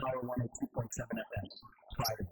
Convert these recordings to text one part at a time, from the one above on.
Power 102.7 FM. Private.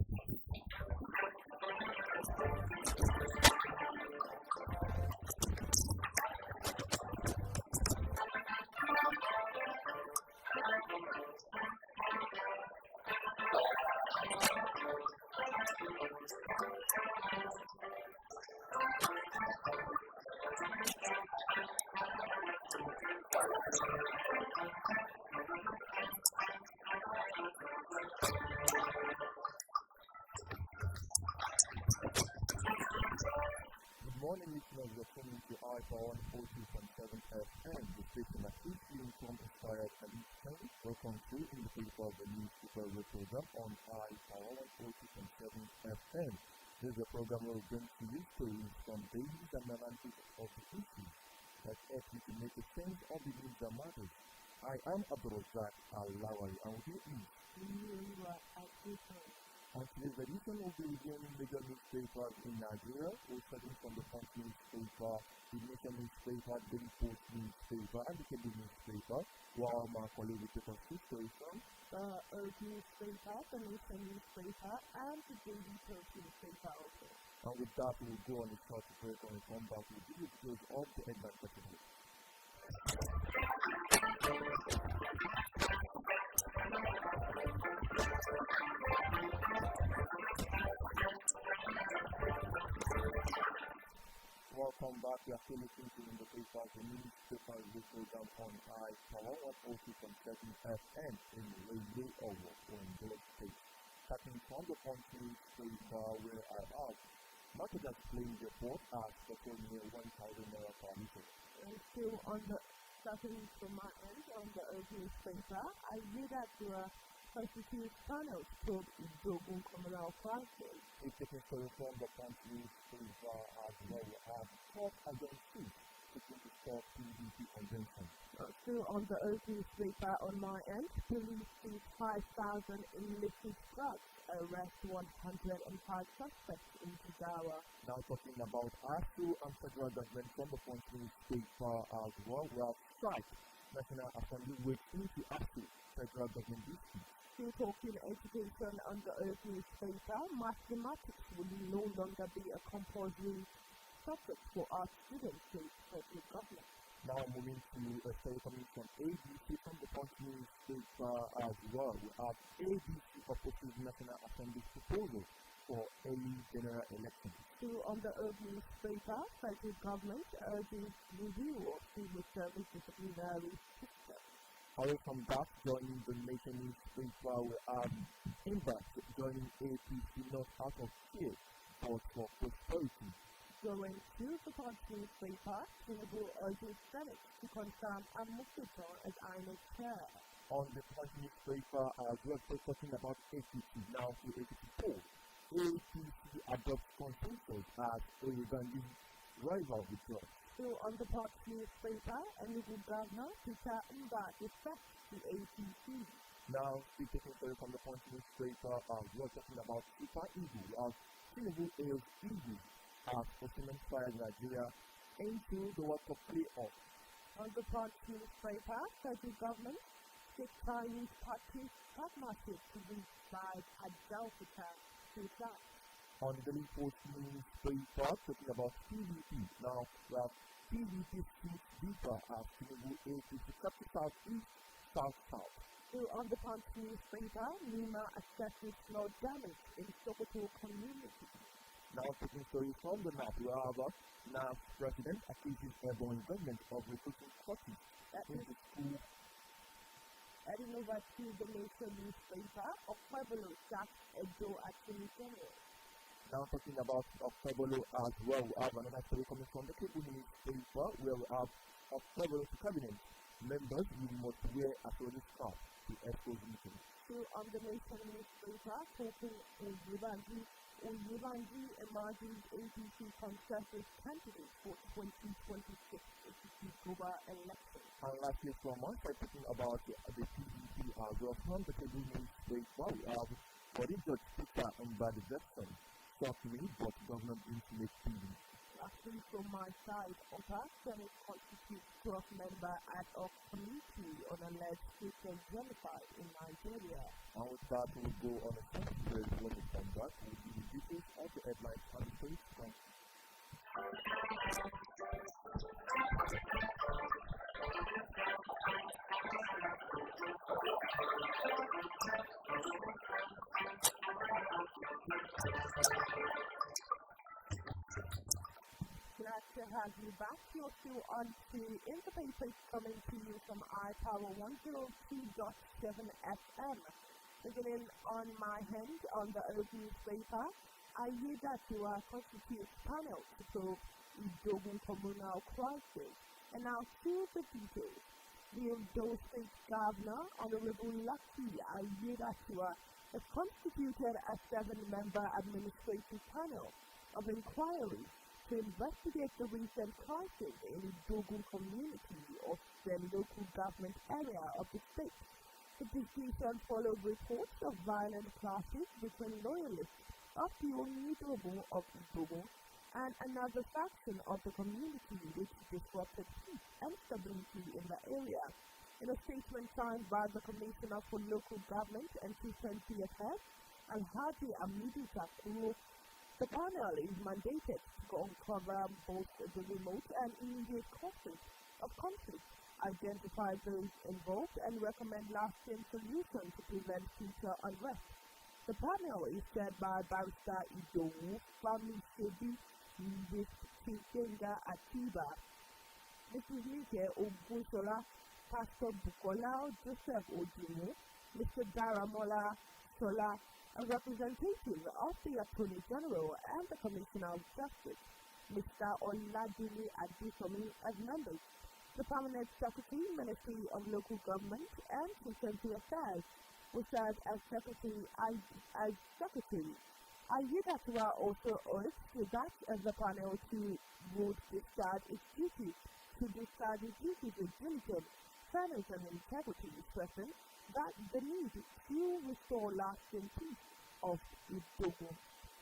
Good morning, listeners. You're listening to iPower 102.7 FM. The station that is being inspired and inspired. Welcome to in the paper of the newspaper program on iPower 102.7 FM. This is a program where we bring to you stories from babies and analysis of the issues that help you to make a sense of the news that matters. I am ABDULRASAQ INIOLUWA, and with you is ABDULRASAQ INIOLUWA. On today's edition, we'll be reviewing major newspapers in Nigeria. We're starting from the Punch newspaper, the Nation newspaper, the Post newspaper, and the Cable newspaper, while my colleague will take us through stories from the Earth newspaper, the Nation newspaper, and the Daily Post newspaper also. And with that, we'll go on a short break and we'll come back with the details of the headline for today. Welcome back. We are still listening to in the paper the newspaper review program on iPower 102.7 FM in Radio Owo or in Village State. Starting from the Punch newspaper where I asked, market has claimed the report as petrol near 1,000 naira per litre. And still on the starting from my end on the Earth newspaper, I read that there are constituted panels probe in global criminal crisis. It's taking story from the Punch newspaper as well as court against suit seeking to stop PDP convention. Still on the Earth newspaper on my end, police seize 5,000 illicit drugs, arrest 105 suspects in Jigawa. Now talking about ASU and federal government from the Punch newspaper as well, we have strike. National Assembly waits into ASU, federal government dispute. Still talking education on the Earth newspaper, mathematics will no longer be a compulsory subject for our students in federal government. Now moving to a story coming from ABC from the Punch newspaper as well. We have ABC opposes National Assembly's proposal for early general elections. Still on the Earth newspaper, federal government urges review of civil service disciplinary system. Away from that, joining the Nation newspaper, we have Impact joining APC not out of fear, but for prosperity. Going to the Punch newspaper, Tinubu urges Senate to confirm Amukuton as INEC chair. On the Punch newspaper, as well as talking about APC, now to APC poll. APC adopts consensus as Oyegunle rival withdraw. Still on the Punch newspaper, Enugu Governor Peter Mba defects to APC. Now, still taking story from the Punch newspaper, we're talking about Super Eagle as Tinubu hails Eagle as Osimhen fired Nigeria into the World Cup playoff. On the Punch newspaper, federal government seeks Chinese partnership to revive Adelphita to that. On the Daily Post newspaper, talking about PDP. Now, we have PDP seats deeper as Tinubu APC capture South-East, South-South. Still on the Punch newspaper, Nima assesses flood damage in Sokoto community. Now, taking stories from the NAP, we have NAP president accuses airborne government of recruiting coaches into school. Heading over to the Nation newspaper, Okwebolo sacks Edo Attorney General. Now talking about Okwebolo as well, we have another story coming from the Cable newspaper paper where we have of several cabinet members, you must wear a solid scarf to expose meeting. So the nation newspaper, talking Uyibanji emerging APC consensus candidate for 2026 October election. And lastly from us, we're talking about the PDP as well. From the table newspaper, we have body judge Peter Mbadi Jackson. Shocked me, but government didn't make PD. Actually, from my side, OPA Senate constitutes 12 member ad hoc committee on alleged Christian genocide in Nigeria. And with that, we'll go on a sensitive when we come back. We'll give you details of the headlines on the page. Glad to have you back. You're still on to In the Papers, coming to you from iPower 102.7 FM. Beginning on my hand on the old newspaper, ABDULRASAQ constitutes panel to solve Idogun communal crisis. And now to the details. The Edo State Governor, Honorable Lucky ABDULRASAQ, has constituted a 7-member administrative panel of inquiry to investigate the recent crisis in the Idogun community of the local government area of the state. The decision followed reports of violent clashes between loyalists of the Onidogun of Idogun and another faction of the community which disrupted peace and stability in the area. In a statement signed by the Commissioner for Local Government and Chieftaincy Affairs, Alhaji Amidu Sakuro, the panel is mandated to uncover both the remote and immediate causes of conflict, identify those involved, and recommend lasting solutions to prevent future unrest. The panel is chaired by Barrister Idowu Famisebi Chikenga Atiba, Mrs. Nike Ogunsola, Pastor Bukola Joseph Ojumo, Mr. Daramola Sola, a representative of the Attorney General and the Commissioner of Justice, Mr. Oladili Adisomi, as members. The Permanent Secretary, Ministry of Local Government and Chieftaincy Affairs, will serve as Secretary. ABDULRASAQ also urged that the panel would discharge its duties with diligence, fairness and integrity, stressing that the need to restore lasting peace of Idogun.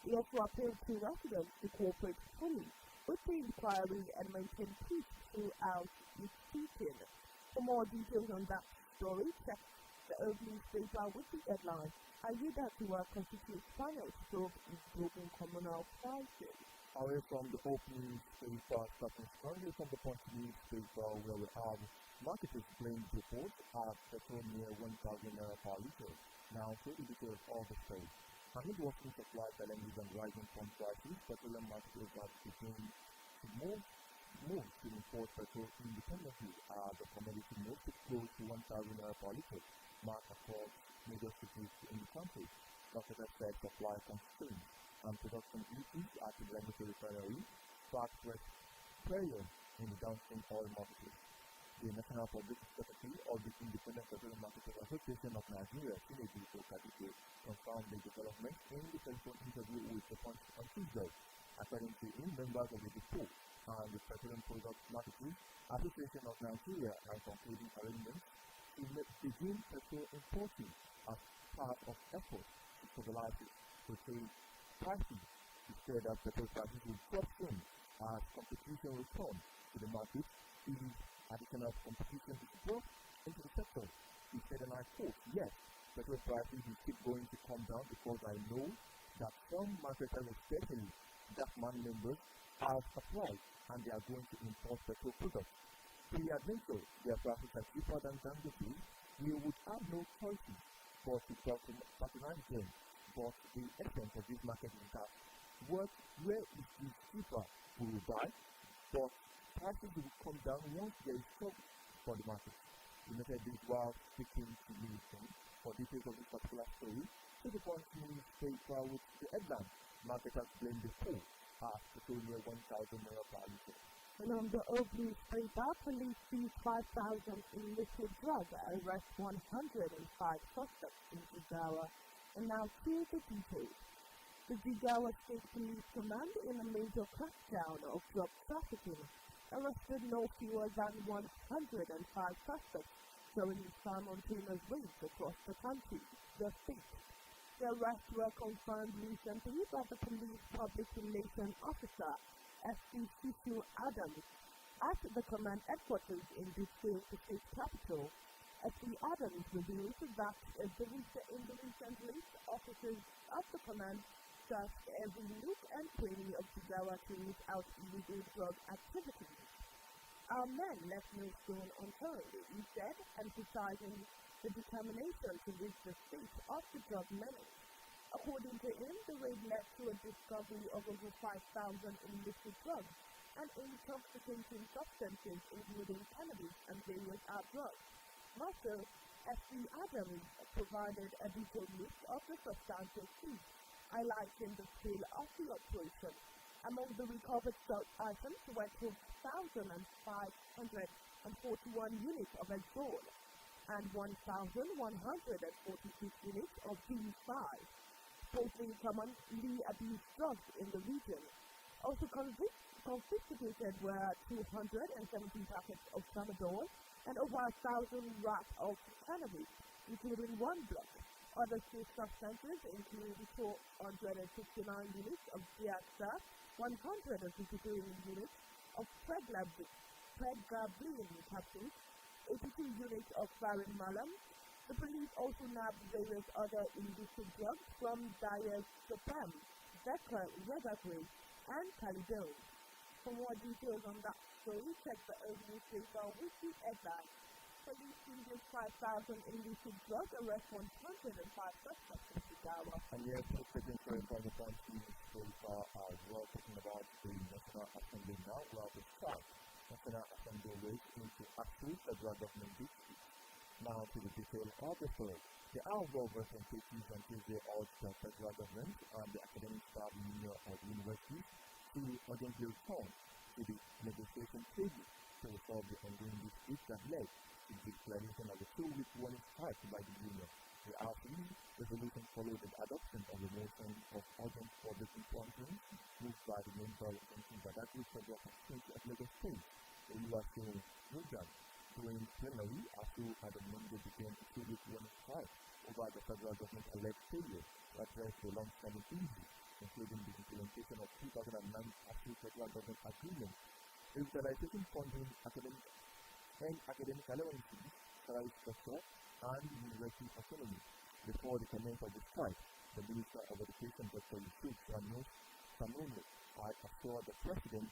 He also appealed to residents to cooperate fully with the inquiry and maintain peace throughout its sitting. For more details on that story, check the old newspaper with the headline, ABDULRASAQ constitutes panel to solve Idogun communal crisis. Away from the opening newspaper, starting strongly from the Punch newspaper, where we have marketers claims report at petrol near 1,000 naira per litre. Now, so the details of the story. Amid worsening supply challenges and rising pump prices, petroleum marketers are beginning to move to import petrol independently as the commodity moves to close to 1,000 naira per litre, marked across major cities in the country. Marketers said supply constraints and production issues at the Granite refinery sparked pressure in the downstream oil market. The National Public Secretary of the Independent Petroleum Marketers Association of Nigeria, Chinedu Kadike, confirmed the development in the telephone interview with the Punch on Tuesday. According to him, members of the depot and the Petroleum Products Marketers Association of Nigeria are concluding arrangements to begin petrol importing as part of efforts to stabilize retail prices. He said that petrol prices will drop soon as competition returns to the market. Additional competition is brought into the sector. He said, and I quote, yes, petrol prices will keep going to come down because I know that some marketers, especially DAFMAN members, are supplied and they are going to import petrol products. To the adventure, their prices are cheaper than Dangote. We would have no choices but to patronize them. But the essence of this market is that where it is cheaper, we will buy, but prices will come down once there is trouble for the market. We noted this while speaking to Minister for details of this particular story. To the Punch newspaper with the headline, marketers blame the poor as petrol near 1,000 naira per litre. And on the Oakley paper, police seize 5,000 illicit drugs, arrest 105 suspects in Jigawa. And now to the details. The Jigawa State Police Command, in a major crackdown of drug trafficking, arrested no fewer than 105 suspects during simultaneous raids across the country, the state. The arrests were confirmed recently by the police public relations officer, S.P. Shishu Adams, at the command headquarters in the state capital. S.P. Adams revealed that in the recent raids, officers of the command searched every nook and cranny of Jigawa to root out illegal drug activities. Our men left no stone unturned, he said, emphasizing the determination to reach the state of the drug menace. According to him, the raid led to a discovery of over 5,000 illicit drugs and intoxicating substances, including cannabis and various art drugs. Also, S.P. Adams provided a detailed list of the substances seized, highlighting the scale of the operation. Among the recovered items were 2,541 units of Exol and 1,146 units of B5, supposedly commonly abused drugs in the region. Also confiscated were 217 packets of tramadol and over 1,000 wraps of cannabis, including one block. Other state substances include 469 units of Diaxa, 153 units of pregabalin capsules, 82 units of Malam. The police also nabbed various other illicit drugs from diazepam, Deca, Regagray, and Calidone. For more details on that story, check the Earth newspaper with the headline. Police seized 5,000 illicit drugs, arrest 105 suspects in Jigawa. And yes, we're taking for from the country so far as well, talking about the National Assembly now. Well, the National Assembly race into actual federal government district. Now to the detail of the story. The House of Representatives on Tuesday urged the federal government and the academic staff union of universities to urgently return to the negotiation table to resolve the ongoing disputes that led to the declaration of a 2-week warning strike by the union. The RCE resolution followed the adoption of the motion of urgent public importance moved by the member representing Badagry Federal Constituency of Lagos State, the USO movement. During plenary, ASU had on Monday began a 2-week warning strike over the federal government's alleged failure to address the long-standing issues, including the implementation of 2009 ASU federal government agreement, revitalization funding, academic allowances, salary structure, and university autonomy. Before the commencement of the strike, the Minister of Education, Dr. Yusuf Samunu, assured the President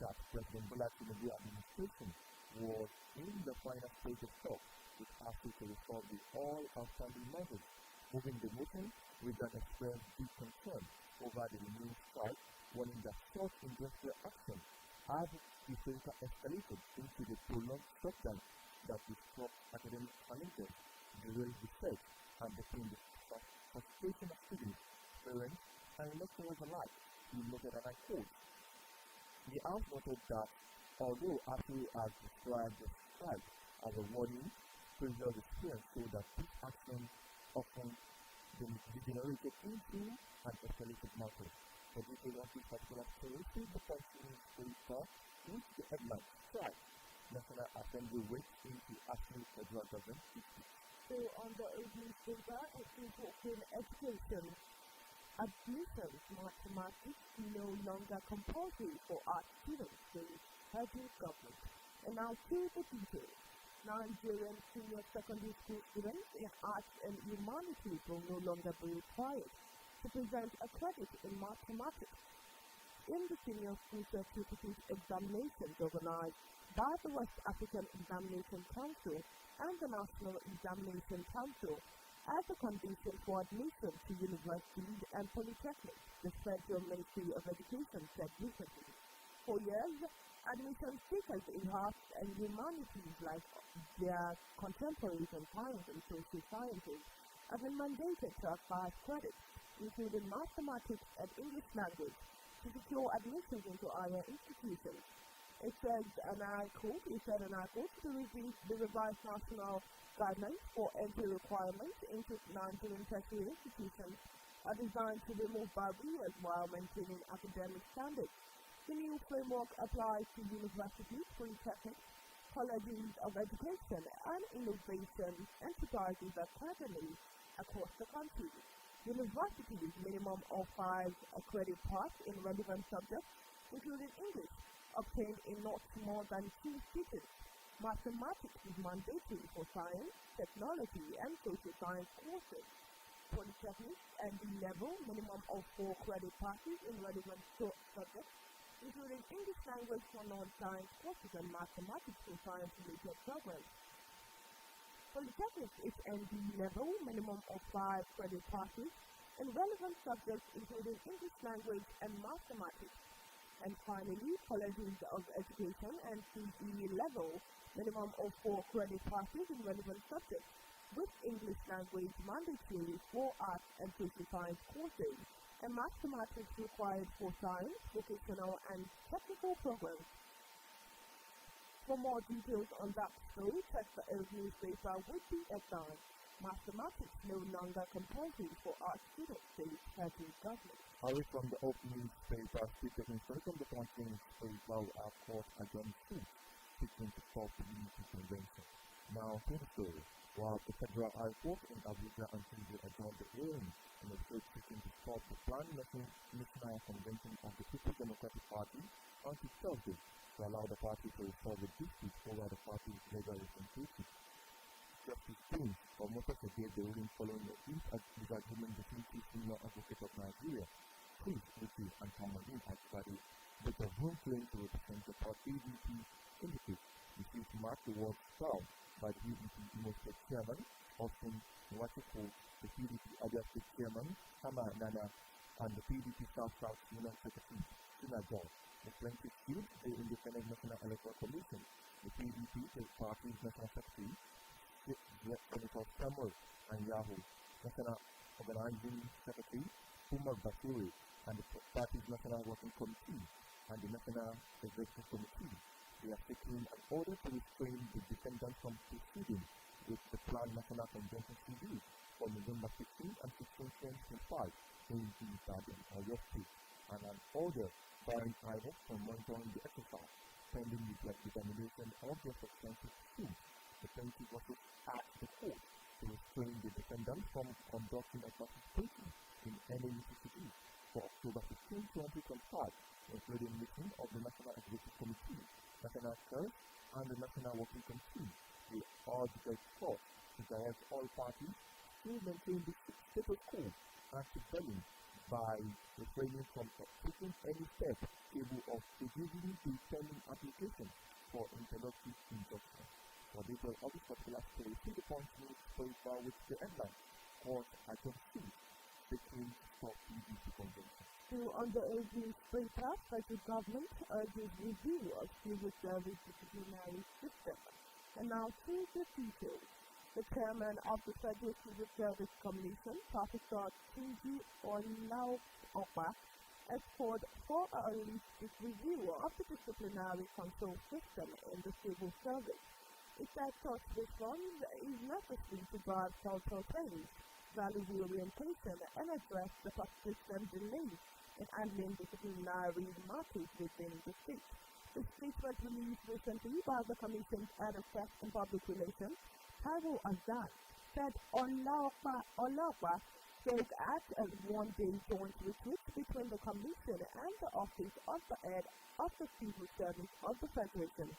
that President Bola Tinubu administration was in the final stage of talks with ASU to resolve the all outstanding measures. Moving the motion, we then expressed deep concern over the renewed strike, warning that such industrial action has escalated into the prolonged shutdown that disrupts academic challenges, derails research, and between the participation of students, parents, and lecturers alike. He noted, and I quote, the House noted that although ASU has described the strike as a warning, previous experience showed that this action often degenerated into an escalated matter. For details on this particular story, see the Punching paper with the headline Strike. National Assembly waits into ASU federal government district. So on the newspaper, it's talking education. Admissions mathematics no longer compulsory for art students, the federal government. And now to the details. Nigerian senior secondary school students in arts and humanities will no longer be required to present a credit in mathematics in the senior school certificate examinations organized by the West African Examination Council and the National Examination Council as a condition for admission to universities and polytechnics, the Federal Ministry of Education said recently. For years, admission seekers in arts and humanities like their contemporaries in science and social sciences have been mandated to acquire credits, including mathematics and English language, to secure admissions into higher institutions. It says, and I quote, the revised national guidelines for entry requirements into Nigerian tertiary institutions are designed to remove barriers while maintaining academic standards. The new framework applies to universities, polytechnics, colleges of education, and innovation enterprises academies across the country. Universities minimum of 5 credit pass in relevant subjects, including English, obtained in not more than 2 sittings. Mathematics is mandatory for science, technology, and social science courses. Polytechnics and level minimum of 4 credit passes in relevant subjects, including English language for non-science courses and mathematics for science-related programs. Polytechnics is ND level minimum of 5 credit passes in relevant subjects, including English language and mathematics. And finally, colleges of education and CE level minimum of 4 credit passes in relevant subjects, with English language mandatory for arts and social science courses, and mathematics required for science, vocational, and technical programs. For more details on that story, check the Old newspaper with the headline, Mathematics no longer compulsory for art students, says federal government. Away from the Old newspaper, speakers in from the country newspaper are caught against suits seeking to stop the unity convention. Now, to the story. While the Federal High Court in Abuja and Tuesday adjourned the hearing in the state seeking to stop the planned national convention of the People's Democratic Party until Thursday to allow the party to resolve the dispute over the party's legal representation. Justice James promoters gave the ruling following a deep disagreement between two senior advocates of Nigeria, Chris Ruti and Tamadin Ajibade, both of whom claim to represent the PDP indicate the suit marked the word foul by the PDP Imo State Chairman, Austin Nwachukwu, the PDP Abia State Chairman, Hama Nana, and the PDP South Union Secretary, Sina John. The plaintiff sued the Independent National Electoral Commission, the PDP, the party's National Secretary, Senator Samuel and Yahoo, National Organizing Secretary, Umar Basuri, and the party's National Working Committee, and the National Executive Committee. They are seeking an order to restrain the defendants from proceeding with the planned National Convention scheduled for November 15 and 16, 2025 in Ibadan, Oyo State, and an order barring INEC from monitoring the exercise pending the determination of the substantive suit. The plaintiff also asked the court to restrain the defendants from conducting a participation in any UCCB for October 15, 2025, including meeting of the National Executive Committee, National Church, and the National Working Committee. They urge the court to direct all parties to maintain the status quo and to belling by refraining from taking any step capable of producing the pending application for interlocutory injunction. For details of this particular story, see the Punch newspaper with the headline, Court Adjourned Suit Seeking to Stop PDP Convention. Still on the Old newspaper, federal government urges review of civil service disciplinary system. And now to the details. The chairman of the Federal Civil Service Commission, Professor Tunji Olaopa, has called for a holistic review of the disciplinary control system in the civil service. It said such reform is necessary to drive cultural change, value orientation, and address the persistent delays in handling disciplinary matters within the state. The statement released recently by the Commission's head of press and public relations, Taiwo Azan, said Olaopa spoke at a one-day joint retreat between the Commission and the Office of the Head of the Civil Service of the Federation.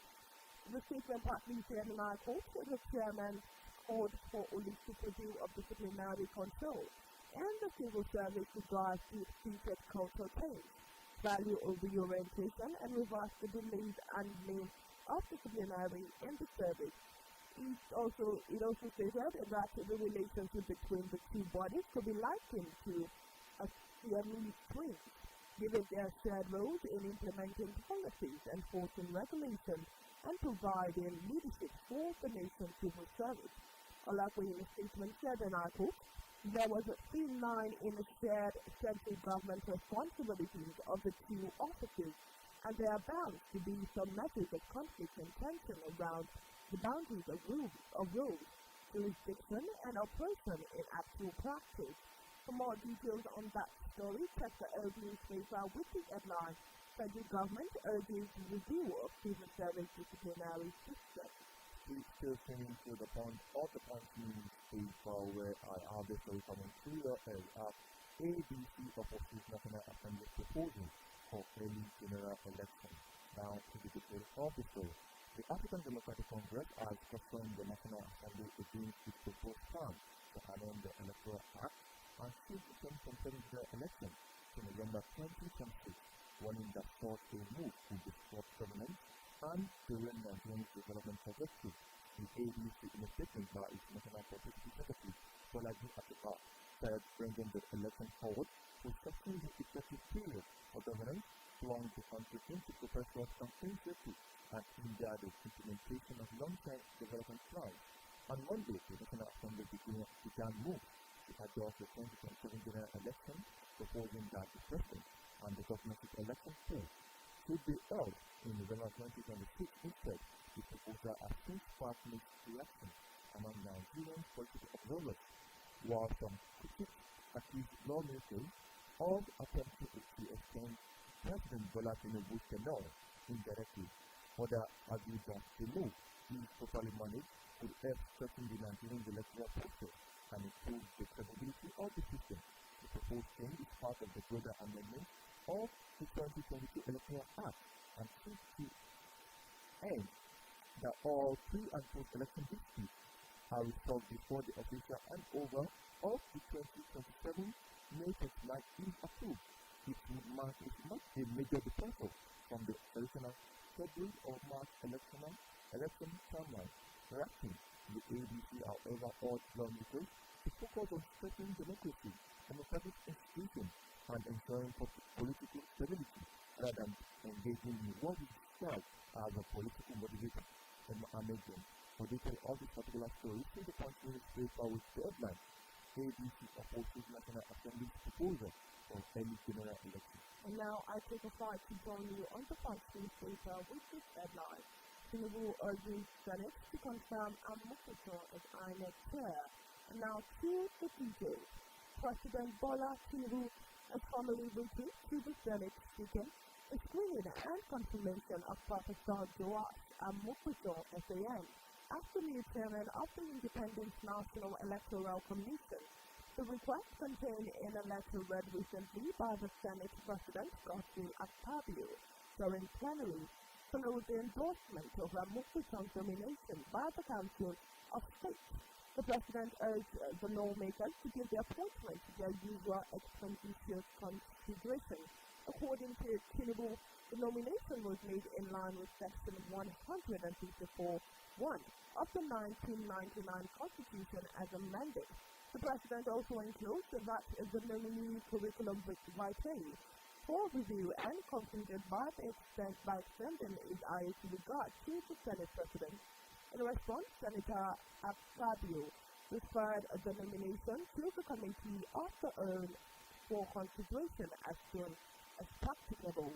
The statement partly said, and I quote, the chairman called for holistic review of disciplinary control and the civil service to drive deep-seated cultural change, value reorientation, and reverse the delayed handling of disciplinary in the service. It also stated that the relationship between the two bodies could be likened to a Siamese twins, given their shared roles in implementing policies, enforcing regulations, and providing leadership for the nation's civil service. Olaopa in a statement said, and I quote, there was a thin line in the shared central government responsibilities of the two offices, and there are bound to be some measures of conflict and tension around the boundaries of rules, jurisdiction, and operation in actual practice. For more details on that story, check the ABDULRASAQ newspaper with the headline, Federal Government Urges Review of Civil Service Disciplinary System. Please still tuning to the point of the Punch newspaper where I have the story coming through as ABC opposes National Assembly proposal for early general election. Now to the details of the story. The African Democratic Congress has questioned the National Assembly against its proposed plan to amend the Electoral Act and shift the 2027 election to November 2026, warning that such a move would disrupt governance and derail Nigeria's development trajectory. The ABC, in a statement by its National Publicity Secretary, Bolaji Atiba, said bringing the election forward would sustain the effective period for governance, plunge the country into perpetual campaign safety, and hinder the implementation of long-term development plans. On Monday, the National Assembly began moves to adopt the 2027 general election, proposing that the president and the governorship election poll should be held in November 2026 instead. The proposal has since sparked mixed reaction among Nigerian political observers, while some critics accuse lawmakers of attempting to extend President Bola Tinubu's tenure indirectly. Others argue that the move, if properly managed, could help strengthen the Nigerian electoral process and improve the credibility of the system. The proposed change is part of the broader amendment of the 2022 Electoral Act and seeks to end that all pre- and post-election disputes are resolved before the official handover of the 2027 May 29 is approved. It would mark a major departure from the traditional February or March election timeline. Reacting, the ABC, however, urged lawmakers to focus on strengthening democracy, democratic institutions, and ensuring political stability rather than engaging in what is described as a political motivated amendment. For detail of this particular story, see the Punch newspaper with the headline, ABC opposes National Assembly's proposal for early general election. And now I take a flight to join you on the Punch newspaper with this headline. Tinubu urges Senate to confirm Amukuto as INEC chair. And now to the details. President Bola Tinubu has formally written to the Senate seeking a screening and confirmation of Professor Joash Amukuto SAN as the new chairman of the Independent National Electoral Commission. The request contained in a letter read recently by the Senate President Godswill Akpabio during plenary followed the endorsement of Amukuto's nomination by the Council of State. The President urged the lawmakers to give the appointment their usual expeditious consideration. According to Tinubu, the nomination was made in line with Section 154(1) of the 1999 Constitution as amended. The President also enclosed that the nominee curriculum vitae for review and concluded by extending his eyes to regard to the Senate President. In response, Senator Akpabio referred the nomination to the committee of the own for consideration as soon as practicable.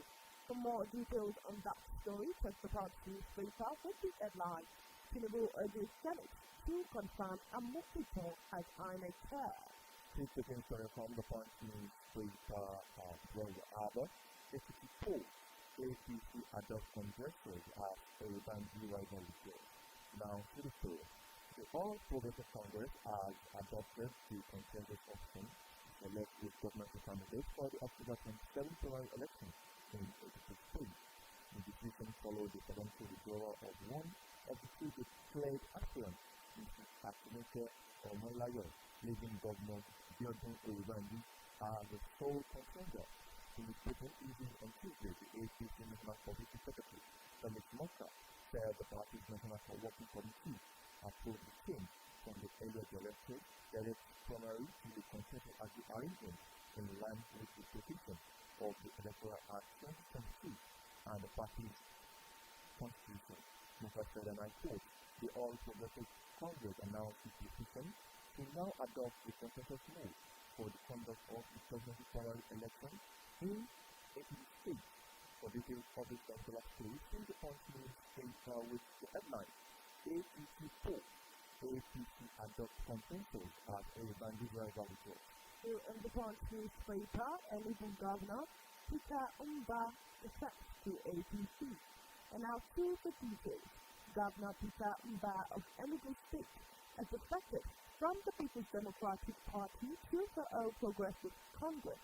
For more details on that story, check the Punch newspaper with the headline, Tinubu urges Senate to confirm Amukuto as INEC chair. Please taking story from the Punch newspaper as well as other. Deputy Poll, APC adopts congresses as a Banji rival bill. Now to the story. The All Progressive Congress has adopted the consensus option to select the government candidates for the October 27 primary election in 86 states. The decision followed the eventual withdrawal of one of the two declared aspirants, Mrs. Akineke Omolayo, leaving Governor Biodun Oyebambi as the sole contender. In the statement issued on Tuesday, the APC National Publicity Secretary, Felix Moka, said the party's National Working Committee approved the change from the earlier directed direct primary to the consensus arrangement in line with the position of the Electoral Act 2022 and the party's constitution. Moka said, and I quote, the All Progressive Congress announced its decision to now adopt the consensus mode for the conduct of the presidential primary election in 80 states. For details of this particular story, see the Punch News paper with the headline, APC 4. APC adopts consensus as a bandit driver report. In the Punch newspaper, Enugu Governor Peter Umba defects to APC. And now to the details. Governor Peter Umba of Enugu State has defected from the People's Democratic Party to the All Progressive Congress.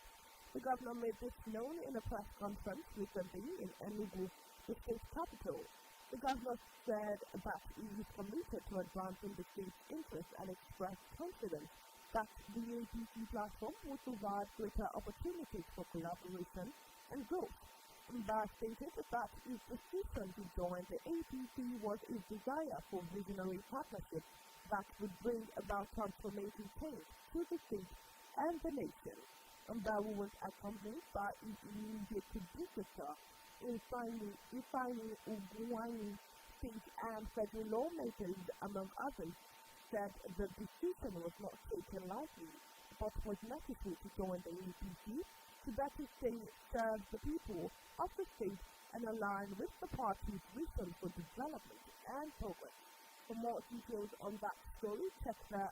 The governor made this known in a press conference recently in Enugu, the state capital. The governor said that he is committed to advancing the state's interests and expressed confidence that the APC platform would provide greater opportunities for collaboration and growth. Mba stated that his decision to join the APC was his desire for visionary partnership that would bring about transformative change to the state and the nation. Mba was accompanied by his immediate predecessor, Ifeanyi Ugwuanyi, state and federal lawmakers, among others, said the decision was not taken lightly, but was necessary to join the APC to better serve the people of the state and align with the party's vision for development and progress. For more details on that story, check the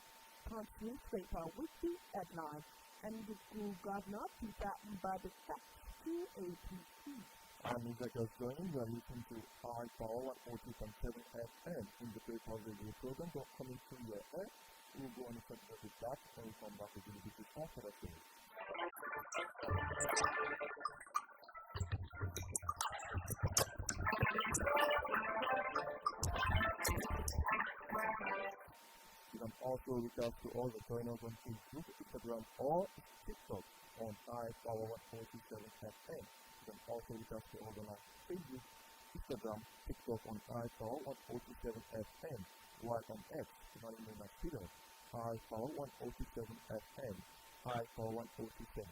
Punch newspaper with the headline, and the school governor Peter Mba defects to APC. And if I just joined, we are listening to High Power 140.7 FM in the paper of the radio program. Don't come into your air. We'll go on a second with that and we'll come back with the business after that. You can also reach out to all the joiners on Facebook, Instagram, or TikTok on High Power 147 FM. You can also reach out to all the Facebook, Instagram, TikTok on High Power 147 FM, while on X, commonly known as Twitter, High Power 147 FM, High Power 147.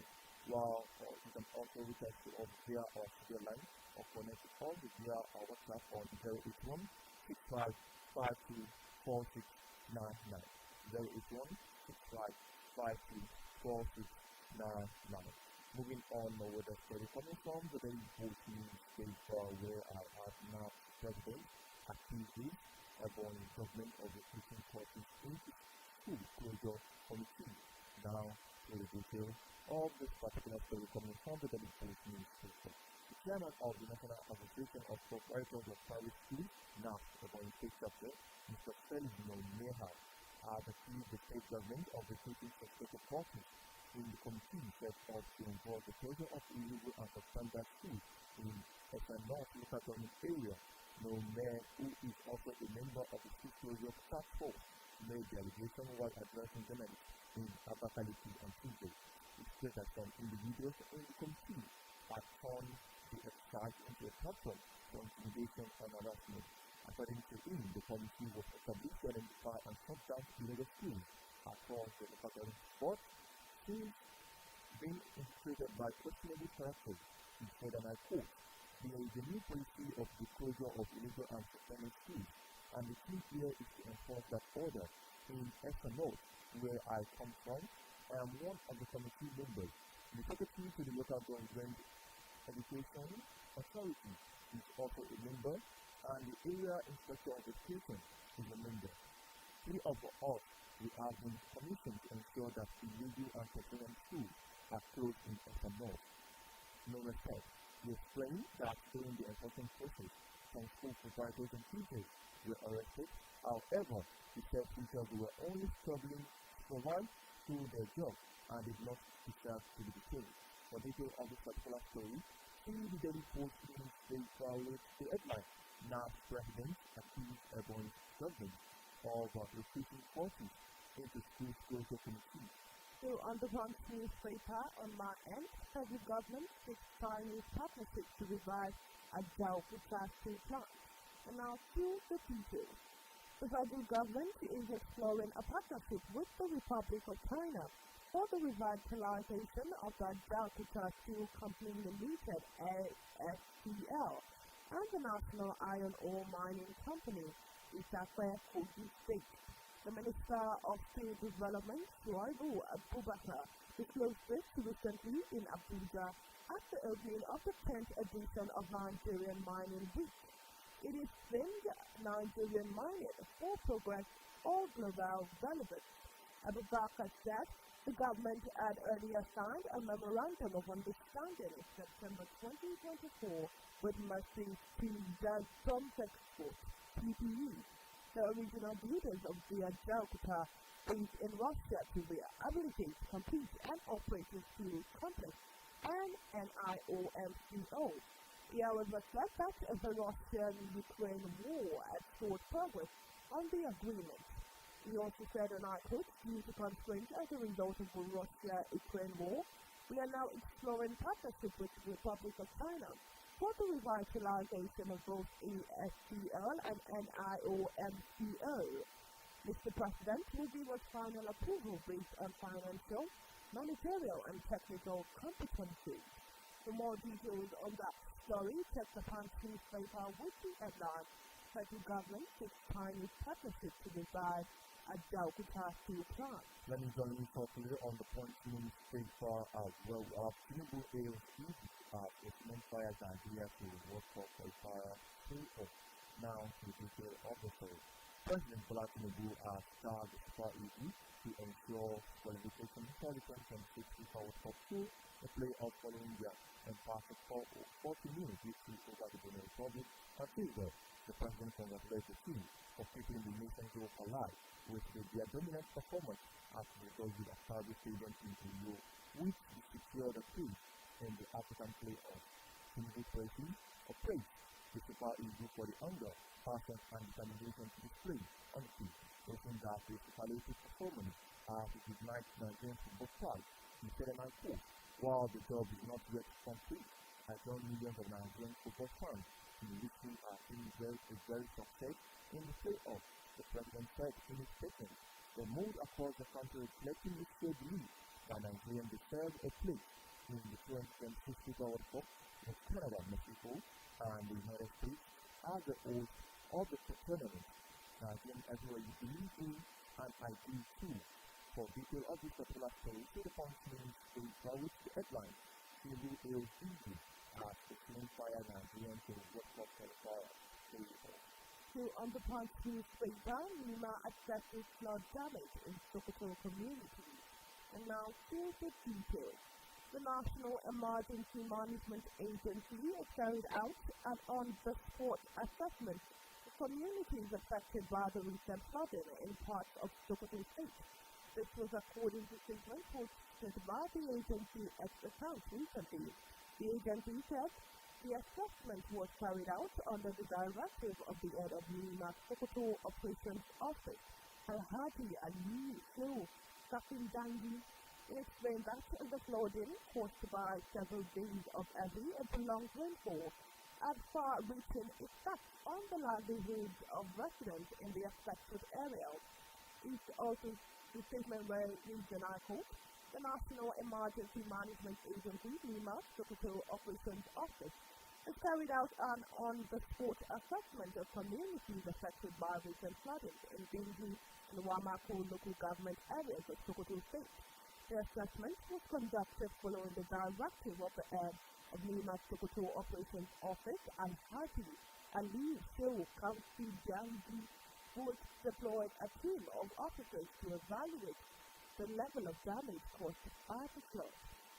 While you can also reach out to us via our studio line or connect to us via our WhatsApp on 081 6552 4699. 081 6552 4699. Moving on with the story coming from the Daily Post newspaper, where I have now President accuses Ebonyi government of the teaching courses into school closure committee. Now to the details of this particular story coming from the Daily Post newspaper. The chairman of the National Association of Proprietors of Private Schools, NAP, Ebonyi State Chapter, Mr. Felix Meha, has accused the state government of the teaching sector courses in the committee set up to involve the closure of illegal and substandard schools in the North local government area. No mayor, who is also a member of the school closure task force, made the allegation while addressing journalists in Abakaliki on Tuesday. It said that some individuals in the committee had turned the exercise into a platform for intimidation and harassment. According to him, the committee was established to identify and shut down illegal schools across the local government, but since being infiltrated by questionable characters, he said, and I quote, "There is a new policy of the closure of illegal and suspended schools, and the key here is to enforce that order. In SNO, where I come from, I am one of the committee members. The secretary to the local government education authority is also a member, and the area inspector of education is a member. Three of us, we have been commissioned to ensure that illegal and suspended schools are closed in SNO. No respect. He explained that during the enforcement process, some school proprietors and teachers were arrested. However, he said teachers were only struggling to survive through their job and did not deserve to be detained. For details of this particular story, see the Daily Post newspaper with the headline, NAP President accused Ebonyi government of recruiting forces into school closure committee. So on the Punch newspaper, on my end, federal government seeks Chinese partnerships to revive a Jalku plastic plant. And now to the details. The federal government is exploring a partnership with the Republic of China for the revitalization of the Jalku Steel Company Limited (ASTL) and the National Iron Ore Mining Company, Isakwe Kogi State. The Minister of State Development, Shuaibu Abubakar, disclosed this recently in Abuja at the opening of the 10th edition of Nigerian Mining Week. It is themed Nigerian Mining for Progress or Global Relevance. Abubakar said the government had earlier signed a memorandum of understanding in September 2024 with Mercy to the Drums Export, PPE, the original builders of the Jakarta based in Russia to rehabilitate, complete, and operate the steel complex and NIOMCO. He however said that the Russian-Ukraine war had stalled progress on the agreement. He also said, and I quote, due to constraints as a result of the Russia-Ukraine war, we are now exploring partnership with the Republic of China for the revitalization of both ASCL and NIOMCO. Mr. President will give us final approval based on financial, managerial, and technical competency. For more details on that story, check the Punch newspaper with the headline, Federal Government seeks Chinese partnership to revive a Jakarta steel plant. Let me join you shortly on the Punch newspaper as well. Tinubu hails Egypt as a cement-fired Nigeria to work for fire playoff. Now to detail of the story. President Bola Tinubu has charged the Super Eagles to ensure qualification for the 2026 FIFA World Cup 2, the playoff following their impressive 40-0 victory over the Benin Republic on Tuesday. The president congratulated the team for keeping the nation group alive with their dominant performance as the result of a Saudi stadium in Rio, which secured a place in the African playoffs. Tinubu praised the Super Eagles for the hunger, passion, and determination to display on the field, noting that the superlative performance has ignited Nigerian football pride. He said, and I quote, while the job is not yet complete, I join millions of Nigerian football fans in which are seeing a very success in the playoffs. The president said in his statement, the mood across the country reflecting its trade belief that Nigerians deserve a place in the 2026 FIFA World Cup with Canada, Mexico, and the United States as the host of the tournament. Nigerians everywhere you believe in, and I do too. For detail of this particular story, see the Punch newspaper with the headline, Tinubu hails Egypt as the cement-fired Nigerian to World Cup qualifier. So on the Punch newspaper, Nima assesses flood damage in Sokoto community. And now here's the details. The National Emergency Management Agency has carried out an on-the-spot assessment of communities affected by the recent flooding in parts of Sokoto State. This was according to statements posted by the agency at the account recently. The agency said the assessment was carried out under the directive of the head of Nima Sokoto Operations Office, Alhaji Ali Joe Kakindangi. It explained that the flooding caused by several days of heavy and prolonged rainfall had far-reaching effects on the livelihoods of residents in the affected area. It also the statement where reads, and I quote, the National Emergency Management Agency, NEMA, Sokoto Operations Office, has carried out an on-the-spot assessment of communities affected by recent flooding in Bingi and Wamako local government areas of Sokoto State. The assessment was conducted following the directive of the head of NEMA Sokoto Operations Office, Alhaji Ali Shehu County Jangi, who deployed a team of officers to evaluate the level of damage caused by the flood.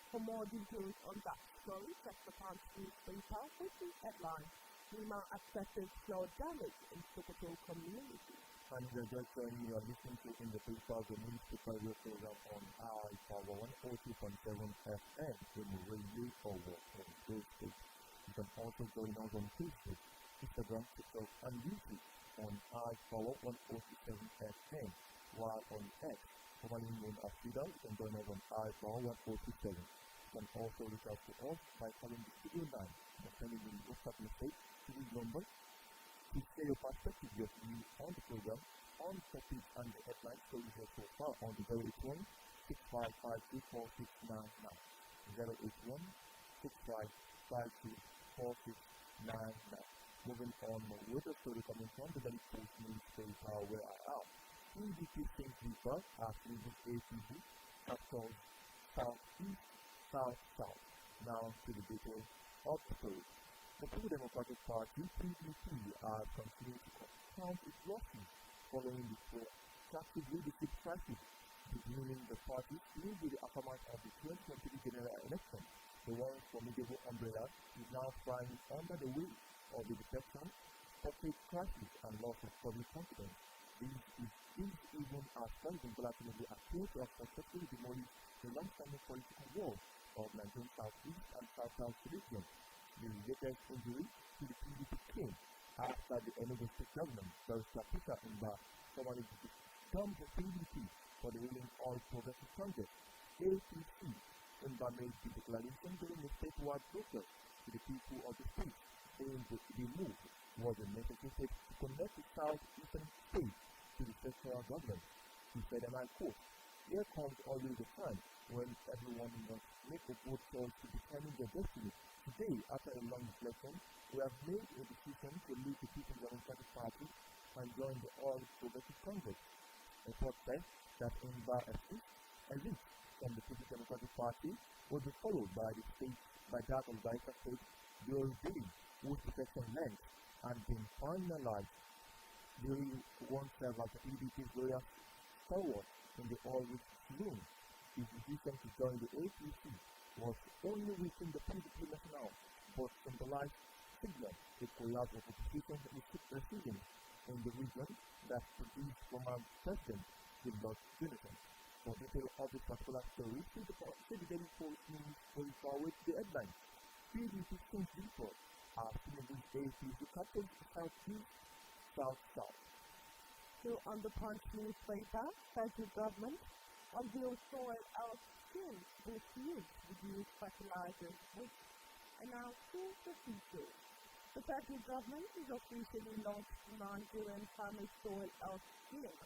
For more details on that story, check the Punch newspaper with the headline, NEMA assesses flood damage in Sokoto community. And the just you are listening to in the paper the newspaper radio program on I-Power 102.7 FM in the radio forward in those states. You can also join us on Facebook, Instagram, TikTok, and YouTube on I-Power 102.7 FM, while on X, formerly known as Twitter, you can join us on I-Power 102.7. You can also reach out to us by calling the studio line and sending the WhatsApp message to this number to share your perspective, your view on the program, on topic and the headlines so you have so far on the 081 655 081 655 Moving on with the story coming from the Daily Post newspaper where I am. PDP St. Viva as leading APG captures southeast, south-south. Now to the details of the story. The People Democratic Party, PDP, continued to count its losses following the protracted leadership crisis beginning the party filled with the aftermath of the 2023 general election. The once formidable umbrella is now flying under the weight of the deception, public crisis, and loss of public confidence. This even as President Bola Tinubu appears to have successfully demolished the long-standing political wall of Nigerian Southeast and South-South region. The latest injury to the PDP came after the Enugu State Government, Barrister Peter Mba, formally dumped the PDP for the ruling All Progressive Congress, APC. Mba made the declaration during the statewide protest to the people of the state, saying that the move was a necessary step to connect the southeastern states to the central government. He said, and I quote, "Here comes always the time when everyone must make a bold choice to determine their destiny. Today, after a long reflection, we have made a decision to leave the People's Democratic Party and join the All Progressive Congress." A report says that Mba elite from the People's Democratic Party will be followed by that of Bayelsa State, Bill Billy, whose defection length and been finalized. Billy once served as the PDP's loyal stalwart in the all-rich room. His decision to join the APC was only within the PDP national, but symbolized signal the collapse of opposition receiving in the region that produced former President Goodluck Jonathan. For detail of this particular story, see the Daily Post news going forward the headline. PDP since report as Tinubu's APC captured Southeast, South-South. So on the Punch newspaper, federal government unveils soil health schemes with youth reduce fertilizers, which announces the future. The federal government is officially launched the Nigerian Farmers Soil Health Scheme,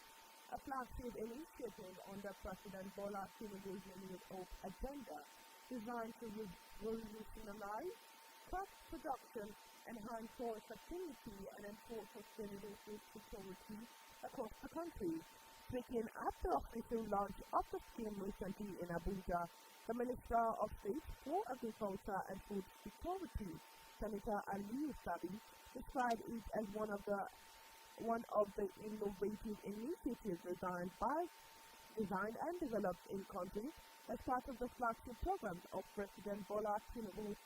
a flagship initiative under President Bola Tinubu's Renewed Hope agenda, designed to revolutionize crop production, enhance soil fertility, and enforce sustainable food security across the country. Speaking at the official launch of the scheme recently in Abuja, the Minister of State for Agriculture and Food Security, Senator Aliyu Sabi, described it as one of the innovative initiatives designed and developed in country as part of the flagship programs of President Bola Tinubu's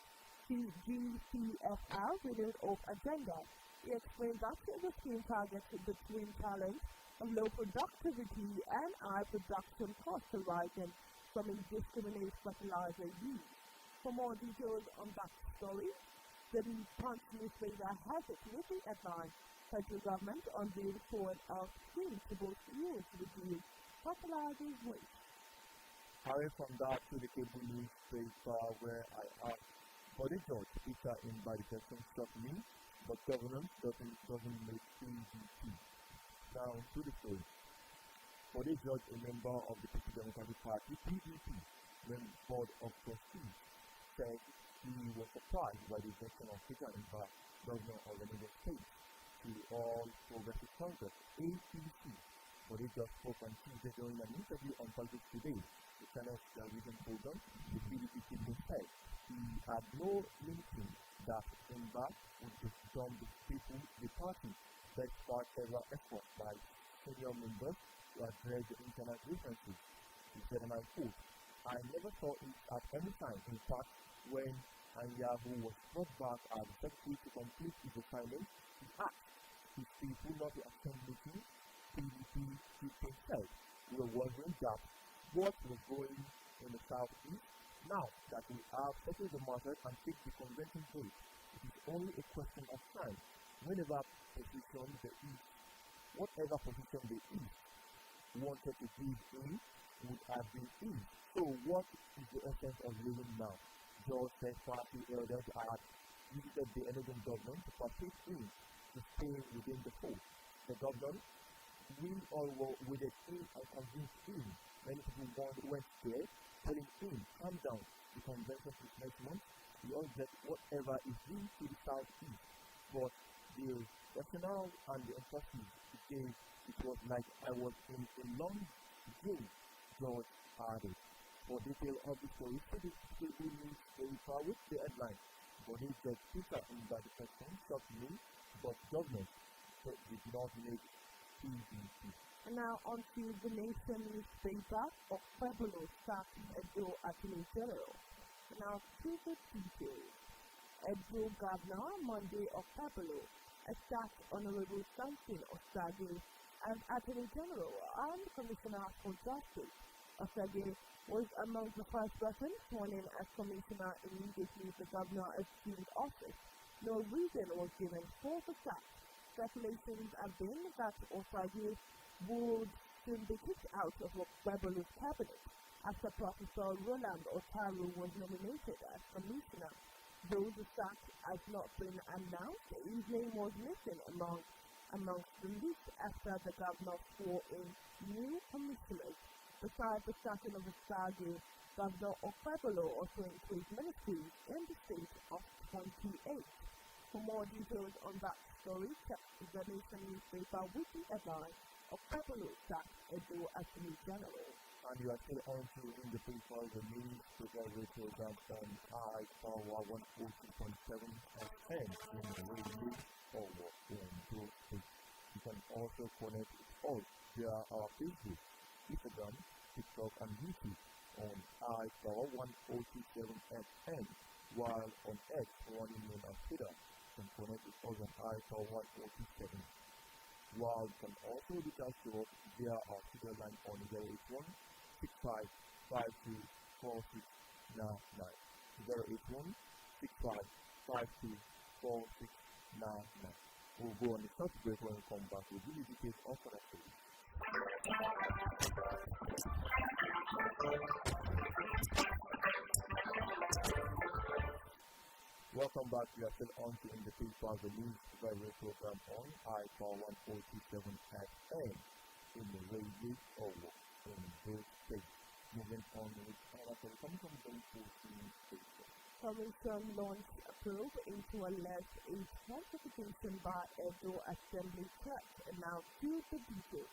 GCFR Renewed Hope agenda. He explained that the scheme targets the twin challenge of low productivity and high production costs arising from indiscriminate fertilizer use. For more details on that story, the Punch newspaper has it with the headline, "Federal government unveils soil health scheme to both use reduce fertilizers waste." Harry from that to the cable newspaper where I asked, Body George Peter in by the person struck me, but governance doesn't make PDP. Now to the story. Body George, a member of the People's Democratic Party, PDP, board of trustees, said he was surprised by the election of Peter Mba, governor of the Enugu State, to All Progressive Congress, APC. Body George spoke on Tuesday during an interview on Politics Today, the channel's television program. The PDP chief said he had no meaning that Mba would become the party despite several efforts by senior members to address the internal differences. He said, and I quote, "I never saw it at any time. In fact, when Anyahu was brought back as secretary to complete his assignment, he asked his people not to attend meetings. PDP chief himself were wondering that what was going in the southeast. Now that we have settled the matter and take the convention vote, it is only a question of time. Whatever position the East wanted to give in would have been in. So what is the essence of living now?" George said party elders had visited the Enugu government to partake in to stay within the fold. The government will all with a team and convinced him. Many people went there, telling him, "Calm down, the convention is next month. We all get whatever is due to the southeast." But the rationale and the emphasis he gave, it was like I was in a long game, George added. For detail of the story, visit Cable News Paper with the headline. Body gets picked up in by the person, shot news, but government did not make PVC. And now on to the Nation newspaper of Pueblo sacked Edo Attorney General. And now to the details. Edo Governor Monday of Pueblo sacked Honorable Samson Osage as Attorney General and Commissioner for Justice. Osage was among the first persons sworn in as Commissioner immediately the governor assumed office. No reason was given for the sack. Speculations have been that Osage would soon be kicked out of Pueblo's cabinet after Professor Roland Otaru was nominated as Commissioner. Though the sack has not been announced, his name was missing amongst the list after the governor swore in new commissioners. Besides the sacking of Osage, Governor Pueblo also increased ministries in the state of 28. For more details on that story, check the Nation newspaper with the headline of Pueblo sacked Edo Attorney General. And you are still on to in the paper the news program program on iPower 140.7 FM in the radio forward in those states. You can also connect with us via our Facebook, Instagram, TikTok, and YouTube on iPower 147 FM, while on X, running known as Twitter, you can connect with us on iPower 147. While you can also reach out to us via our Twitter line on 081 6552 4699. 081 6552 4699. We'll go on a short break. When we come back, we'll give you details of our activity. Welcome back. We are still on to in the paper the news radio program on iPower 147 FM in the radio over in those states. Moving on with coming from the 14 states. Commission launched a probe into alleged age falsification by Edo Assembly Church, and now to the details.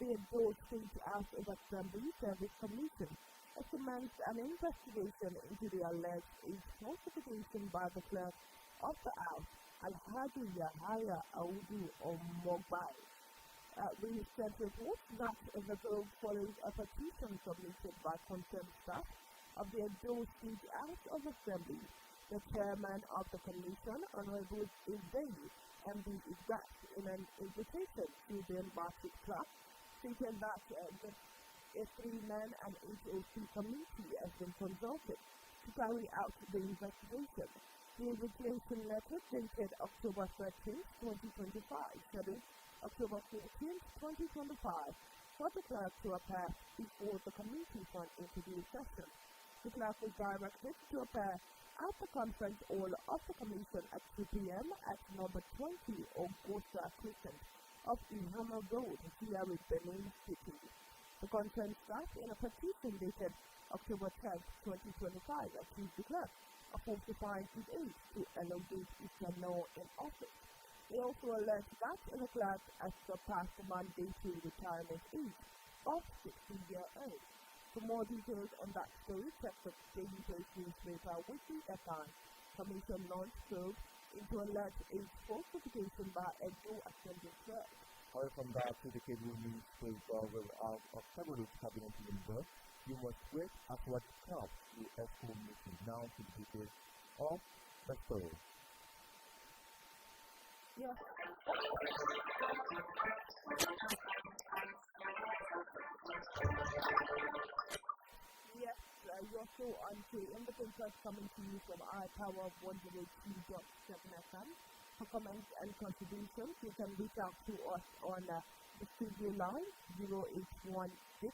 The Edo State House of Assembly Service Commission has commenced an investigation into the alleged age falsification by the clerk of the house, Alhaji Yahaya Audu Omogbai. We sent reports that the probe follows a petition submitted by concerned staff of the Edo State House of Assembly. The chairman of the commission, Honorable Izei, MD Izak, in an invitation to the embassy clerk, stated that a three-man and HOC committee has been consulted to carry out the investigation. The invitation letter dated October 13, 2025, scheduled October 14, 2025, for the clerk to appear before the committee for an interview session. The clerk was directed to appear at the conference hall of the commission at 2 p.m. at number 20 Augusta Crescent of Ihama Road, here in Benin City. The concerned staff, in a petition dated October 10, 2025, accused the clerk of falsifying his age to elongate his tenure in office. They also alleged that the clerk has surpassed the mandatory retirement age of 60 years old. For more details on that story, check the Daily Post newspaper with the FI. Commission launched probe into alleged age falsification by Edo Assembly Church. Welcome back to the cable newspaper where we have a several cabinet members. You must wait as what comes to ESCO meeting. Now to the details of the story. Yes. Yes, you're so on to Independence coming to you from iPower 102.7 FM. For comments and contributions, you can reach out to us on the studio line 0816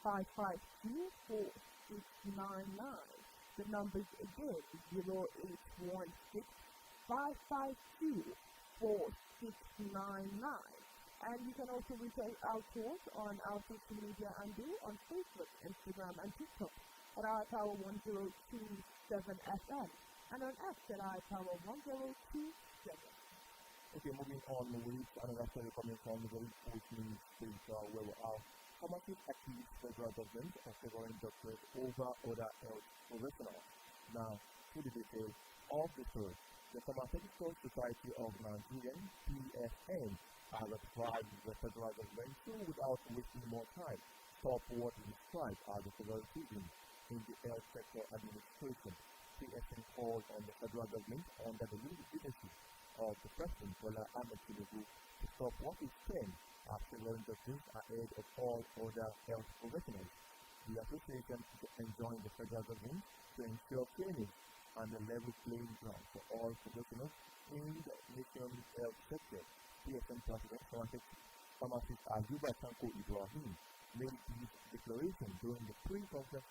552 4699. The numbers again 0816 552 4699. And you can also reach out to us on our social media handle on Facebook, Instagram, and TikTok at iPower 1027 FM and on X at iPower 1027. Okay, moving on with another story coming from the very fortunate state where we are pharmacists accuse federal government of favoring doctors over other health professionals. Now, to the details of the story. The Pharmaceutical Society of Nigeria, PSN, has advised the federal government to, without wasting more time, stop what is described as a favoritism in the health sector administration. PSN calls on the federal government under the leadership of the President Bola Ahmed Tinubu to stop what is termed as favoring doctors ahead of all other health professionals. The association enjoins the federal government to ensure fairness and a level playing ground for all professionals in the nation's health sector. PSN President Pharmacist ABDULRASAQ Ibrahim made this declaration during the pre-conference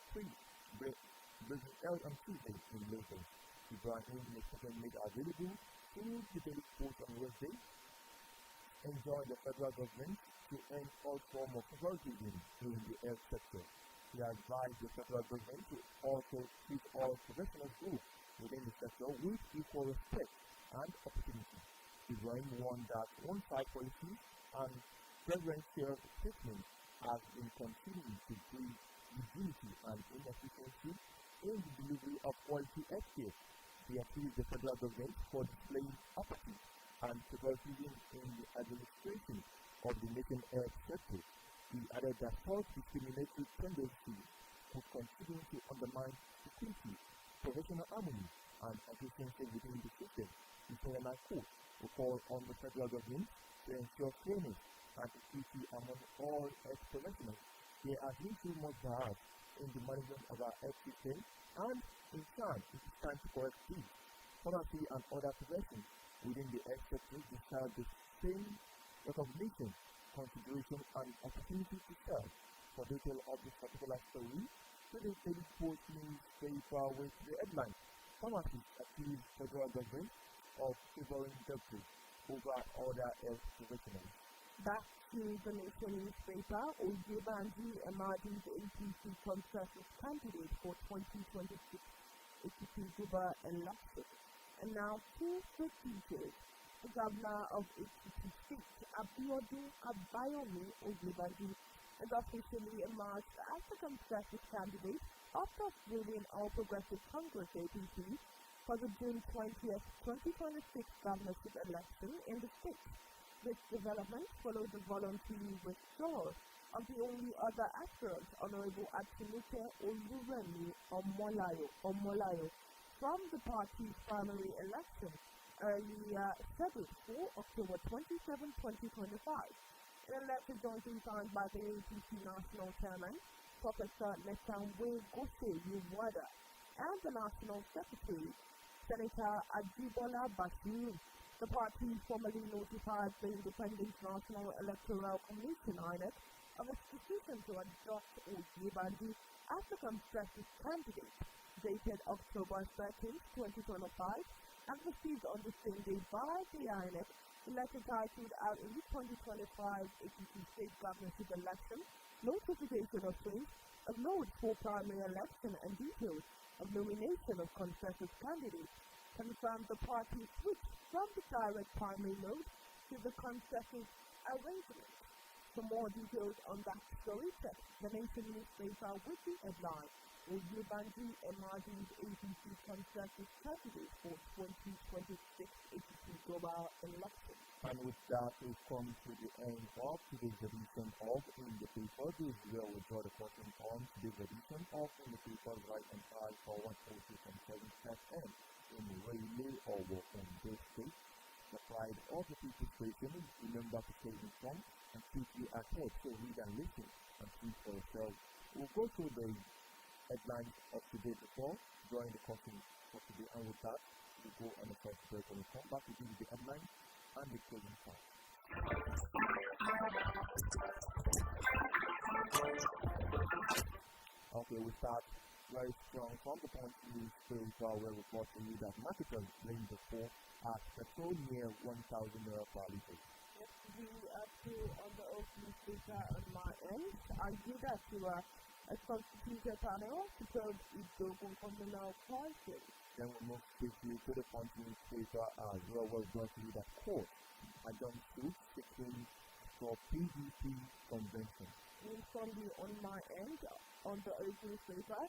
on Tuesday in Lagos. Ibrahim in a statement made available through the Daily Post on Wednesday enjoined the federal government to end all form of favoritism in the health sector. He advised the federal government to also treat all professional groups within the sector with equal respect and opportunity. Ibrahim warned that one-side policy and preferential treatment has been continuing to breed rigidity and inefficiency in the delivery of quality healthcare. He accused the federal government for displaying apathy and favoritism in the administration of the nation's health sector. He added that such discriminatory tendencies could continue to undermine security, professional harmony, and efficiency within the system. He said, and I quote, "We call on the federal government to ensure fairness and equity among all health professionals. There has been too much bias in the management of our health system, and in time, it is time to correct this. Pharmacy and other professions within the health sector deserve the same recognition, consideration, and opportunity to serve." For detail of this particular story, to the Daily Post newspaper with the headline, "Pharmacists accuse federal government of favoring doctors over other health professionals." Back to the Nation newspaper, Oyebanji emerging APC consensus candidate for 2026 APC Guba election. And now two strategies. The governor of APC State, Abayomi Oyebanji, has officially emerged as the consensus candidate after winning All Progressive Congress APC for the June 20th, 2026 governorship election in the state. This development followed the voluntary withdrawal of the only other aspirant, Honorable Atinike Oluremi Omolayo, from the party's primary election earlier scheduled for October 27, 2025. In a letter jointly signed by the APC National Chairman, Professor Netanwe Gose Yuwada, and the National Secretary, Senator Ajibola Bashir, the party formally notified the Independent National Electoral Commission (INEC) of its decision to adopt Oyebanji as the consensus candidate, dated October 13, 2025, and received on the same day by the INEC the letter titled "Out in the 2025 APC State Governorship Election, Notification of Change of Nodes for Primary Election and Details of Nomination of Consensus Candidates," confirmed the party switched from the direct primary node to the consensus arrangement. For more details on that story, check the Nation newspaper with the headline, "Oyebanji emerging APC consensus candidate for 2026 APC global election." And with that, we've come to the end of today's edition of In the Paper. This is where we draw the curtain on today's edition of In the Paper right and high for 102.7 FM in Raleigh or in this state. The pride of the people's station. Remember to stay informed and keep you ahead. So read and listen and see for yourself. We'll go through the headlines of today before drawing the curtain for today, and with that, we'll go on the first break. When we come back, we'll give you the headlines and the closing part. Okay, we start very strong from the point newspaper where we report to you that marketers blame the poor at petrol near 1,000 naira per litre. Yes, we are still on the old newspaper on my end. I give that to a constituted panel to probe its global criminal crisis. Then we move quickly to the punch newspaper as well, where brought to you that court adjourned suit seeking for PDP convention. Inform you on my end, on the opening paper,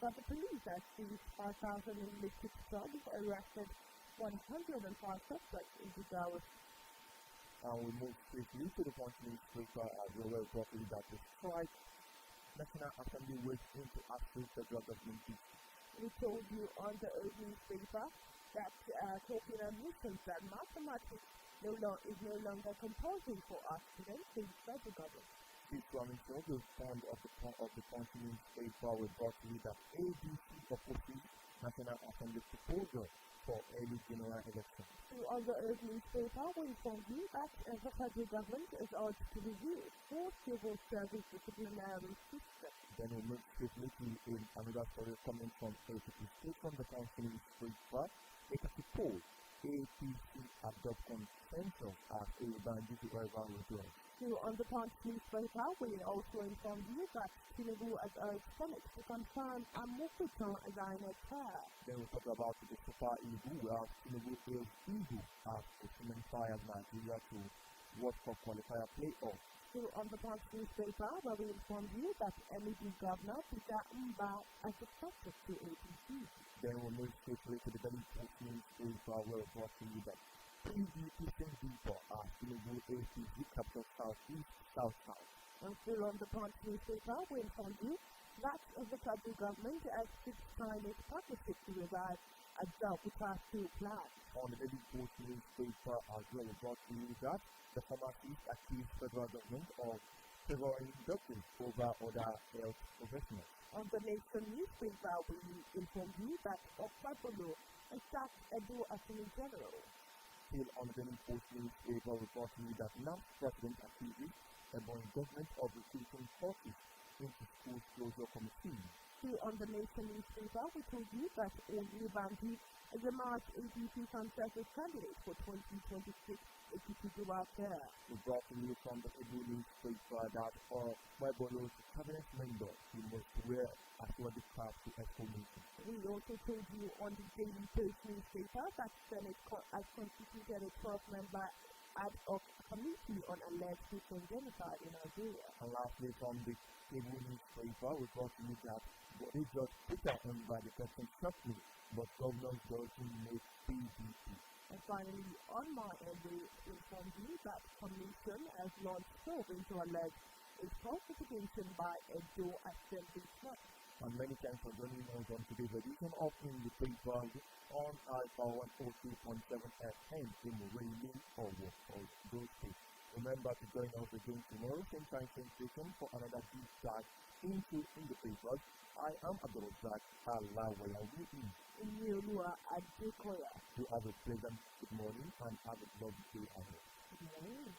that the police has seized 5,000 illicit drugs, arrested 105 suspects in the Dallas. And we move quickly to the punch newspaper as well, where brought to you that the strike National Assembly went into action federal government. We told you on the opening paper that talking admissions that mathematics is no longer compulsory for us students in the federal government. This running show the stand of the punch newspaper will brought to you that ABC opposes National Assembly proposal for early general election. So on the opening paper, we inform you that the federal government is urged to review four civil service disciplinary systems. Then we move swiftly to another story coming from APC State from the council newspaper. APC poll, APC adopt consensus as a bandit rival withdrawal. So on the punch newspaper, we also inform you that Tinubu has urged Senate to confirm a Mokutan as INEC chair. Then we talk about the Super Eagle, where Tinubu hails Eagle as the cement-fired Nigeria to World Cup qualifier playoff. So on the punch newspaper, where we inform you that MED Governor Peter Mba has accepted to APC. Then we move swiftly to the Daily Post newspaper, where we brought to you that PDP deeper as Tinubu APC captures South. And still on the punch newspaper, we inform you that the federal government has signed its partnership to revive a Delta 2 plan. On the Daily Post newspaper as well, we brought to you that the pharmacist accused federal government of favoring doctors over other health professionals. On the Nation newspaper, we inform you that Okpabolo has sacked Edo Attorney General. Still on the Daily Post newspaper, we brought to you that NAM's president accuses the government of recruiting forces into school closure committee. Still on the Nation newspaper, we told you that Odu Bandi is a March APC consensus candidate for 2026 APC Dual Fair. We brought to you from the Edo newspaper that Webolo's cabinet member he must wear a sweaty cap to Expo meeting. We also told you on the Daily Post newspaper that Senate has constituted a 12-member ad hoc committee on alleged Christian genocide in Nigeria. And lastly, from the Edo newspaper, we brought to you that body judge Peter by the person shortly, but governors doesn't make PDP. And finally, on my end, we inform you that Commission has launched probe into alleged falsification by Edo Assembly Trust. And many thanks for joining us on today's edition of In the Paper on Alpha 102.7 FM in Railing or those days. Remember to join us again tomorrow, same time, same station, for another deep dive into In the Papers. I am ABDULRASAQ INIOLUWA. You have a pleasant good morning and have a lovely day ahead. Good morning.